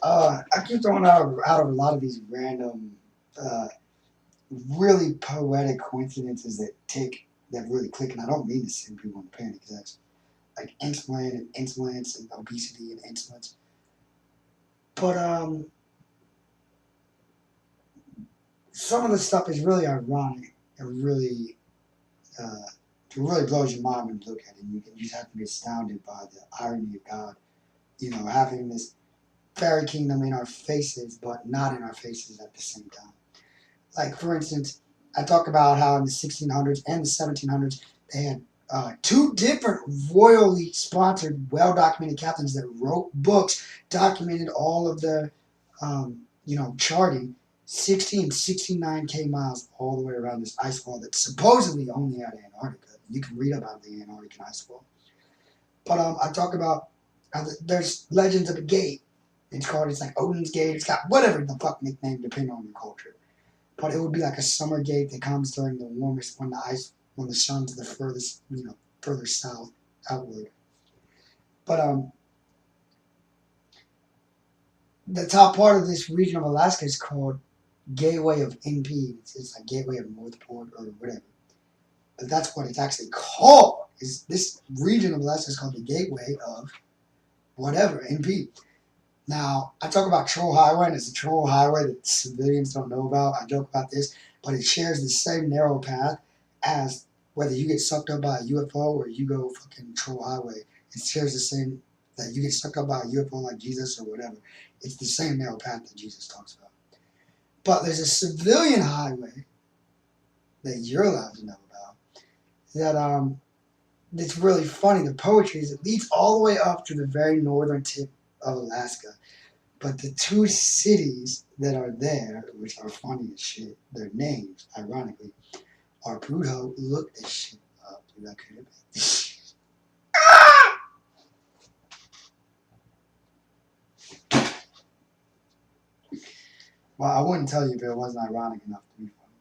I keep throwing out of a lot of these random, uh, really poetic coincidences that really click, and I don't mean to send people into panic because that's like insulin and insolence and obesity and insolence. But some of the stuff is really ironic and really uh, it really blows your mind when you look at it. You just have to be astounded by the irony of God. Having this fairy kingdom in our faces, but not in our faces at the same time. Like, for instance, I talk about how in the 1600s and the 1700s, they had two different royally sponsored, well documented captains that wrote books, documented all of the, charting 69K miles all the way around this ice wall that supposedly only had Antarctica. You can read about the Antarctic ice wall. But I talk about how there's legends of a gate. It's like Odin's Gate. It's got whatever the fuck nickname, depending on your culture. But it would be like a summer gate that comes during the warmest when the sun's the furthest, further south outward. But the top part of this region of Alaska is called Gateway of NP. It's like Gateway of Northport or whatever. But that's what it's actually called. Is this region of Alaska is called the Gateway of whatever NP. Now, I talk about Troll Highway, and it's a Troll Highway that civilians don't know about. I joke about this, but it shares the same narrow path as whether you get sucked up by a UFO or you go fucking Troll Highway. It shares the same, that you get sucked up by a UFO like Jesus or whatever. It's the same narrow path that Jesus talks about. But there's a civilian highway that you're allowed to know about that it's really funny. The poetry is it leads all the way up to the very northern tip of Alaska. But the two cities that are there, which are funny as shit, their names, ironically, are Prudhoe. Look this shit up, dude. I couldn't. Well, I wouldn't tell you if it wasn't ironic enough to be funny.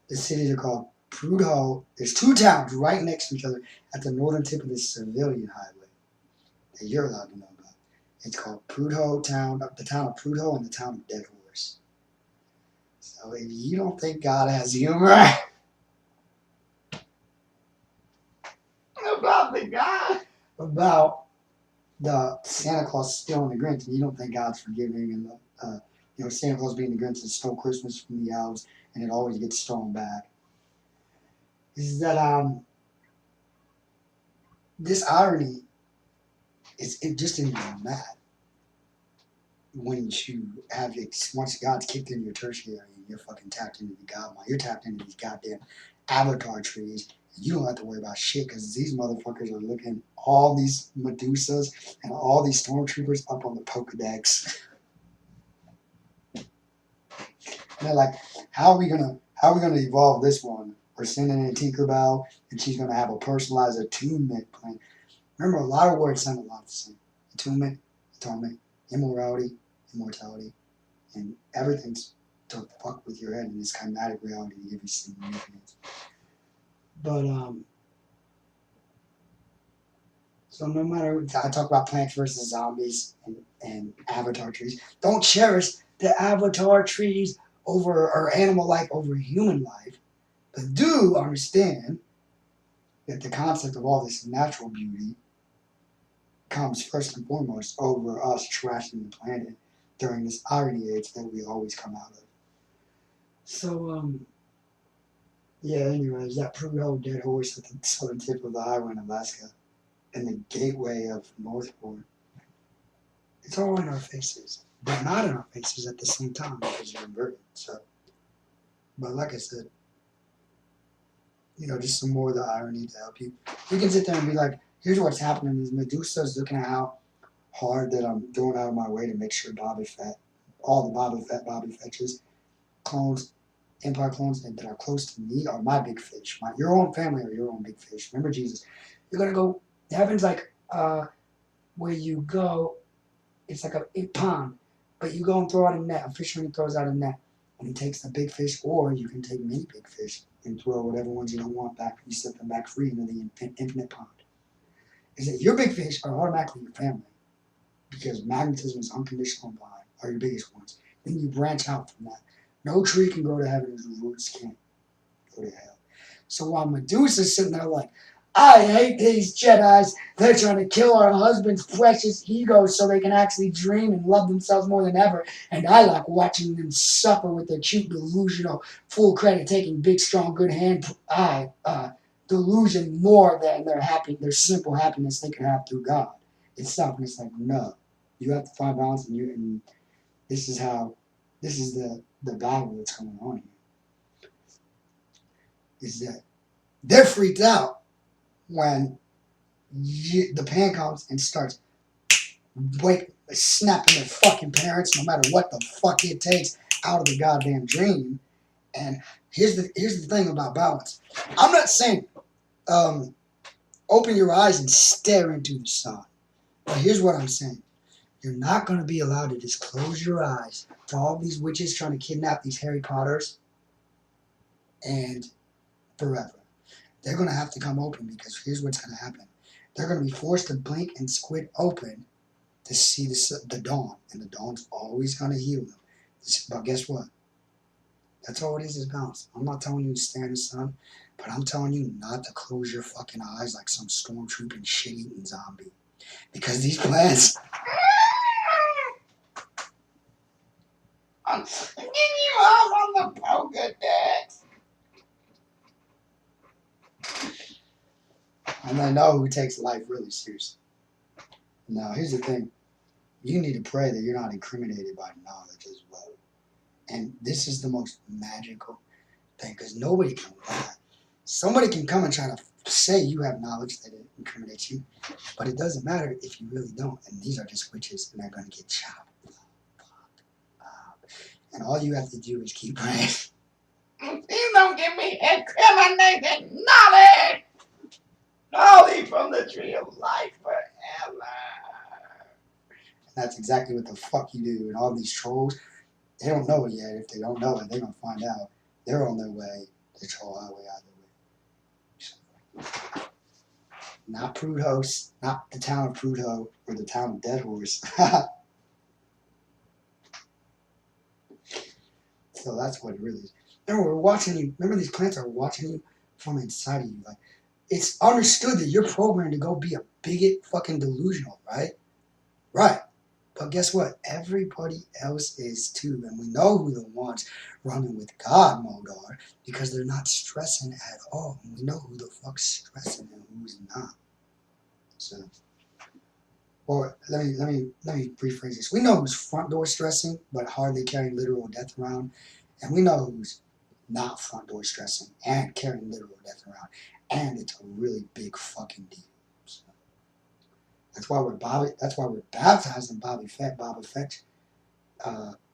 The cities are called Prudhoe. There's two towns right next to each other at the northern tip of this civilian highway that you're allowed to know about. It's called Prudhoe Town, the town of Prudhoe and the town of Dead Horse. So if you don't think God has humor about the God, about the Santa Claus stealing the Grinch, and you don't think God's forgiving, and Santa Claus being the Grinch that stole Christmas from the elves, and it always gets stolen back. Is that this irony it just isn't mad when you have it once God's kicked into your tertiary and you're fucking tapped into the God mind. You're tapped into these goddamn avatar trees. You don't have to worry about shit because these motherfuckers are looking all these Medusas and all these stormtroopers up on the Pokedex. And they're like, how are we gonna evolve this one? We're sending in Tinkerbell and she's gonna have a personalized attunement plan. Remember, a lot of words sound a lot the same. Attunement, atonement, immorality, immortality, and everything's to fuck with your head in this climatic reality to give you significance. But so no matter, I talk about Plants vs Zombies and Avatar trees. Don't cherish the Avatar trees over or animal life over human life, but do understand that the concept of all this natural beauty comes first and foremost over us trashing the planet during this irony age that we always come out of. So yeah. Anyways, that Prudhoe Dead Horse at the southern tip of the highway in Alaska and the gateway of Northport. It's all in our faces, but not in our faces at the same time because you're inverted. So, but like I said, just some more of the irony to help you. You can sit there and be like, here's what's happening is Medusa's looking at how hard that I'm going out of my way to make sure Boba Fett, all the Boba Fetches, clones, Empire clones that are close to me are my big fish. Your own family are your own big fish. Remember Jesus. You're going to go, heaven's like where you go, it's like a pond, but you go and throw out a net. A fisherman throws out a net and he takes the big fish, or you can take many big fish and throw whatever ones you don't want back. You set them back free into the infinite pond. Is that your big fish are automatically your family. because magnetism is unconditional and blind, are your biggest ones. Then you branch out from that. No tree can grow to heaven whose roots can't go to hell. So while Medusa's sitting there like, I hate these Jedis. They're trying to kill our husband's precious egos so they can actually dream and love themselves more than ever. And I like watching them suffer with their cute, delusional, full credit taking, big, strong, good hand delusion more than their simple happiness they could have through God. It's stuff, and it's like, no, you have to find balance, and this is the battle that's going on here. Is that they're freaked out when the pan comes and starts snapping their fucking parents, no matter what the fuck it takes, out of the goddamn dream. And here's the thing about balance. I'm not saying open your eyes and stare into the sun, but here's what I'm saying. You're not going to be allowed to just close your eyes to all these witches trying to kidnap these Harry Potters and forever. They're going to have to come open, because here's what's going to happen. They're going to be forced to blink and squint open to see the dawn, and the dawn's always going to heal them. But guess what? That's all it is balance. I'm not telling you to stare in the sun, but I'm telling you not to close your fucking eyes like some stormtrooping shit-eating zombie. Because these plants... I'm getting you off on the Pokedex. And I know who takes life really seriously. Now, here's the thing. You need to pray that you're not incriminated by knowledge as well. And this is the most magical thing, because nobody can lie. Somebody can come and try to say you have knowledge that it incriminates you, but it doesn't matter if you really don't. And these are just witches, and they're going to get chopped. And all you have to do is keep praying. Please don't give me incriminated knowledge! I'll eat from the tree of life forever. And that's exactly what the fuck you do. And all these trolls, they don't know it yet. If they don't know it, they're going to find out. They're on their way to Troll Highway either way. Not Prudhoe, not the town of Prudhoe, or the town of Dead Horse. So that's what it really is. Remember, we're watching you. Remember, these plants are watching you from inside of you. Like, it's understood that you're programmed to go be a bigot, fucking delusional, right? Right. But guess what? Everybody else is too. And we know who the ones running with God mode are, because they're not stressing at all. And we know who the fuck's stressing and who's not. So, or let me rephrase this. We know who's front door stressing, but hardly carrying literal death around. And we know who's not front door stressing and carrying literal death around. And it's a really big fucking deal. So, that's why we're baptizing Boba Fett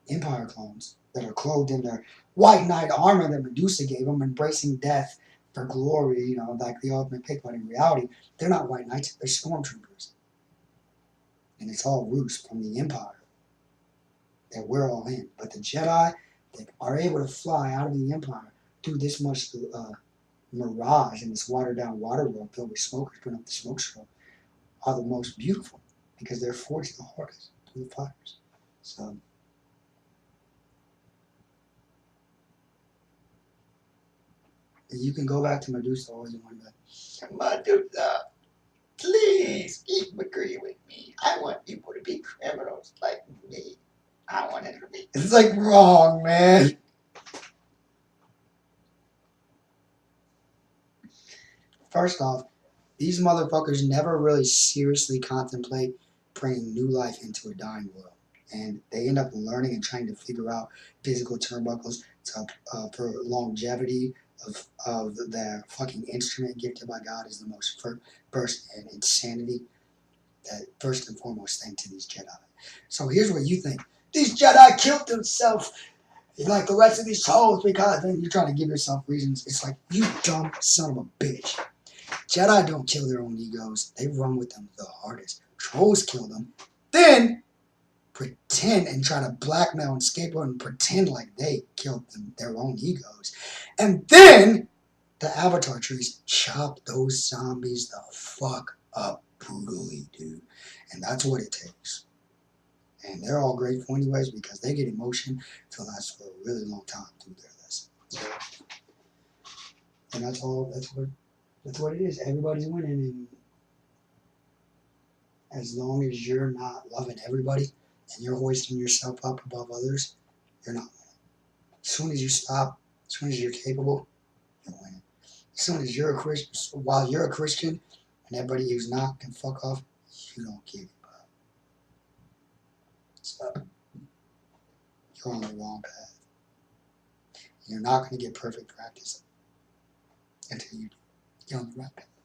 Empire clones that are clothed in their white knight armor that Medusa gave them, embracing death for glory, you know, like the ultimate pick. But in reality, they're not white knights, they're stormtroopers. And it's all ruse from the Empire that we're all in. But the Jedi that are able to fly out of the Empire through this much mirage in this watered down water world filled with smokers putting up the smoke show are the most beautiful, because they're forged the hardest through the fires. So you can go back to Medusa always and wonder, Medusa, please agree with me. I want people to be criminals like me. I want it to be. It's like wrong, man. First off, these motherfuckers never really seriously contemplate bringing new life into a dying world. And they end up learning and trying to figure out physical turnbuckles for longevity of their fucking instrument gifted by God is the most first and insanity. That first and foremost thing to these Jedi. So here's what you think. These Jedi killed themselves like the rest of these trolls because then you're trying to give yourself reasons. It's like, you dumb son of a bitch. Jedi don't kill their own egos. They run with them the hardest. Trolls kill them. Then pretend and try to blackmail and scapegoat and pretend like they killed them, their own egos. And then the Avatar trees chop those zombies the fuck up brutally, dude. And that's what it takes. And they're all grateful anyways because they get emotion to last for a really long time through their lesson. So, and that's all. That's what it is. Everybody's winning, and as long as you're not loving everybody and you're hoisting yourself up above others, you're not winning. As soon as you stop, as soon as you're capable, you're winning. As soon as you're a Christian, while you're a Christian, and everybody who's not can fuck off, you don't give up. So you're on the wrong path. You're not going to get perfect practice until you get on the right path.